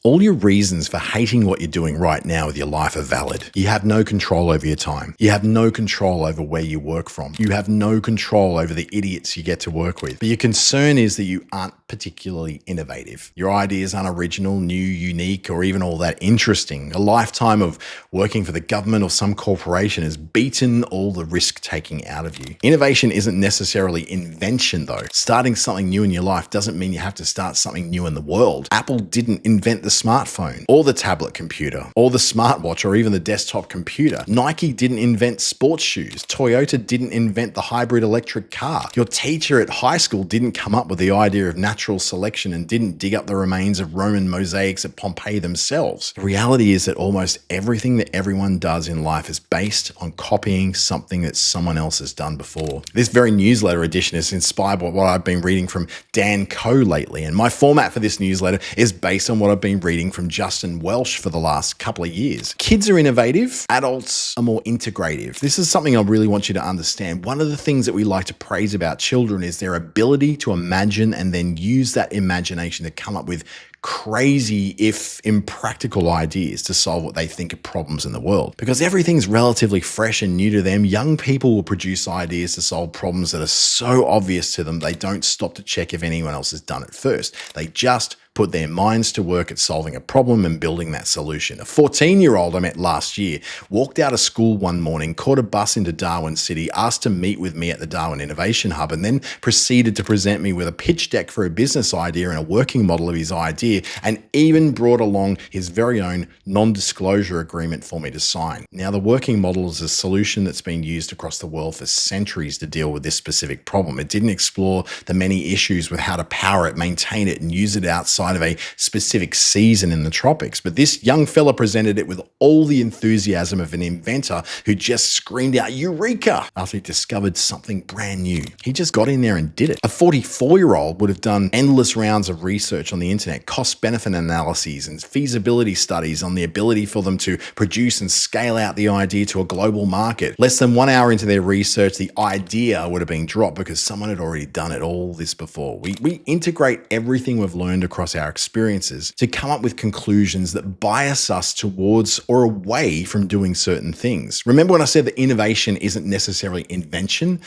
All your reasons for hating what you're doing right now with your life are valid. You have no control over your time. You have no control over where you work from. You have no control over the idiots you get to work with. But your concern is that you aren't particularly innovative. Your ideas aren't original, new, unique, or even all that interesting. A lifetime of working for the government or some corporation has beaten all the risk-taking out of you. Innovation isn't necessarily invention though. Starting something new in your life doesn't mean you have to start something new in the world. Apple didn't invent the smartphone or the tablet computer or the smartwatch or even the desktop computer. Nike didn't invent sports shoes. Toyota didn't invent the hybrid electric car. Your teacher at high school didn't come up with the idea of natural selection and didn't dig up the remains of Roman mosaics at Pompeii themselves. The reality is that almost everything that everyone does in life is based on copying something that someone else has done before. This very newsletter edition is inspired by what I've been reading from Dan Coe lately, and my format for this newsletter is based on what I've been reading from Justin Welsh for the last couple of years. Kids are innovative, adults are more integrative. This is something I really want you to understand. One of the things that we like to praise about children is their ability to imagine and then use that imagination to come up with crazy, if impractical ideas to solve what they think are problems in the world. Because everything's relatively fresh and new to them, young people will produce ideas to solve problems that are so obvious to them, they don't stop to check if anyone else has done it first. They just put their minds to work at solving a problem and building that solution. A 14-year-old I met last year walked out of school one morning, caught a bus into Darwin City, asked to meet with me at the Darwin Innovation Hub, and then proceeded to present me with a pitch deck for a business idea and a working model of his idea, and even brought along his very own non-disclosure agreement for me to sign. Now, the working model is a solution that's been used across the world for centuries to deal with this specific problem. It didn't explore the many issues with how to power it, maintain it, and use it outside of a specific season in the tropics. But this young fella presented it with all the enthusiasm of an inventor who just screamed out "Eureka!" after he discovered something brand new. He just got in there and did it. A 44-year-old would have done endless rounds of research on the internet, cost-benefit analyses and feasibility studies on the ability for them to produce and scale out the idea to a global market. Less than 1 hour into their research, the idea would have been dropped because someone had already done it all this before. We integrate everything we've learned across our experiences to come up with conclusions that bias us towards or away from doing certain things. Remember when I said that innovation isn't necessarily invention?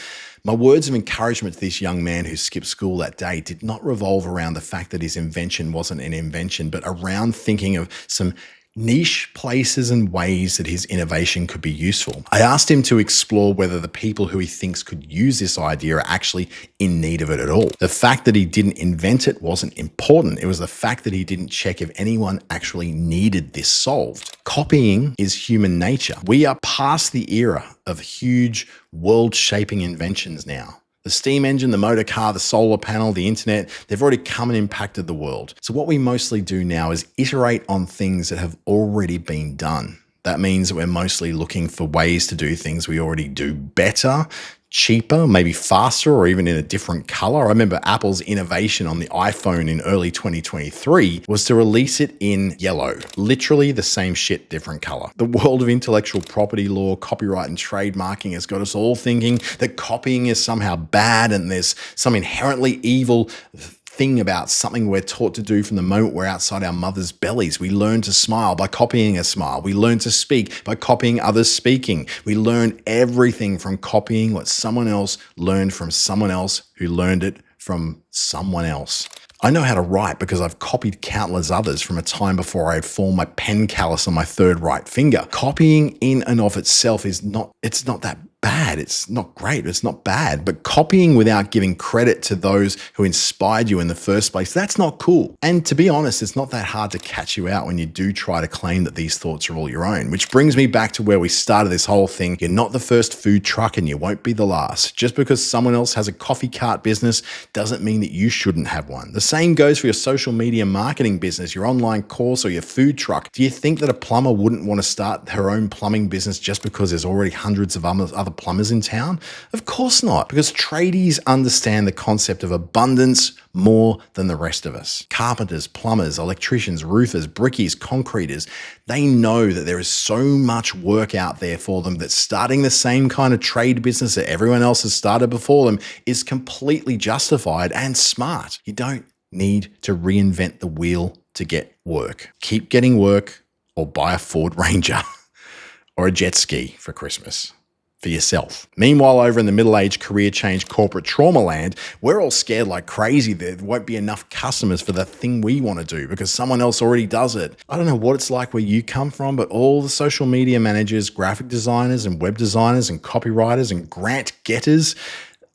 My words of encouragement to this young man who skipped school that day did not revolve around the fact that his invention wasn't an invention, but around thinking of some niche places and ways that his innovation could be useful. I asked him to explore whether the people who he thinks could use this idea are actually in need of it at all. The fact that he didn't invent it wasn't important. It was the fact that he didn't check if anyone actually needed this solved. Copying is human nature. We are past the era of huge world-shaping inventions now. The steam engine, the motor car, the solar panel, the internet, they've already come and impacted the world. So what we mostly do now is iterate on things that have already been done. That means that we're mostly looking for ways to do things we already do better, cheaper, maybe faster, or even in a different color. I remember Apple's innovation on the iPhone in early 2023 was to release it in yellow. Literally the same shit, different color. The world of intellectual property law, copyright, and trademarking has got us all thinking that copying is somehow bad and there's some inherently evil thing about something we're taught to do from the moment we're outside our mother's bellies. We learn to smile by copying a smile. We learn to speak by copying others speaking. We learn everything from copying what someone else learned from someone else who learned it from someone else. I know how to write because I've copied countless others from a time before I had formed my pen callus on my third right finger. Copying in and of itself is not that bad. It's not great. It's not bad. But copying without giving credit to those who inspired you in the first place, that's not cool. And to be honest, it's not that hard to catch you out when you do try to claim that these thoughts are all your own. Which brings me back to where we started this whole thing. You're not the first food truck and you won't be the last. Just because someone else has a coffee cart business doesn't mean that you shouldn't have one. The same goes for your social media marketing business, your online course, or your food truck. Do you think that a plumber wouldn't want to start her own plumbing business just because there's already hundreds of other plumbers in town? Of course not, because tradies understand the concept of abundance more than the rest of us. Carpenters, plumbers, electricians, roofers, brickies, concreters, they know that there is so much work out there for them that starting the same kind of trade business that everyone else has started before them is completely justified and smart. You don't need to reinvent the wheel to get work. Keep getting work or buy a Ford Ranger or a jet ski for Christmas for yourself. Meanwhile, over in the middle-aged career change corporate trauma land, we're all scared like crazy there won't be enough customers for the thing we want to do because someone else already does it. I don't know what it's like where you come from, but all the social media managers, graphic designers and web designers and copywriters and grant getters,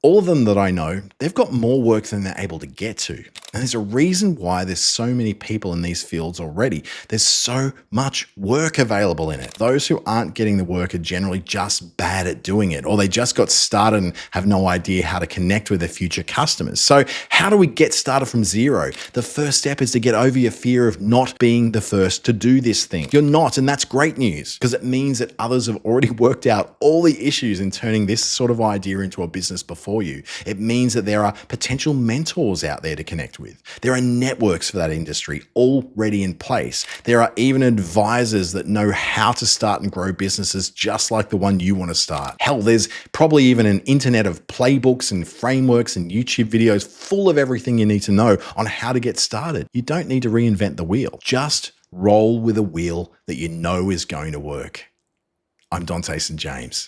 all of them that I know, they've got more work than they're able to get to. And there's a reason why there's so many people in these fields already. There's so much work available in it. Those who aren't getting the work are generally just bad at doing it, or they just got started and have no idea how to connect with their future customers. So how do we get started from zero? The first step is to get over your fear of not being the first to do this thing. You're not, and that's great news because it means that others have already worked out all the issues in turning this sort of idea into a business before you. It means that there are potential mentors out there to connect with. There are networks for that industry already in place. There are even advisors that know how to start and grow businesses just like the one you want to start. Hell, there's probably even an internet of playbooks and frameworks and YouTube videos full of everything you need to know on how to get started. You don't need to reinvent the wheel. Just roll with a wheel that you know is going to work. I'm Dante St. James.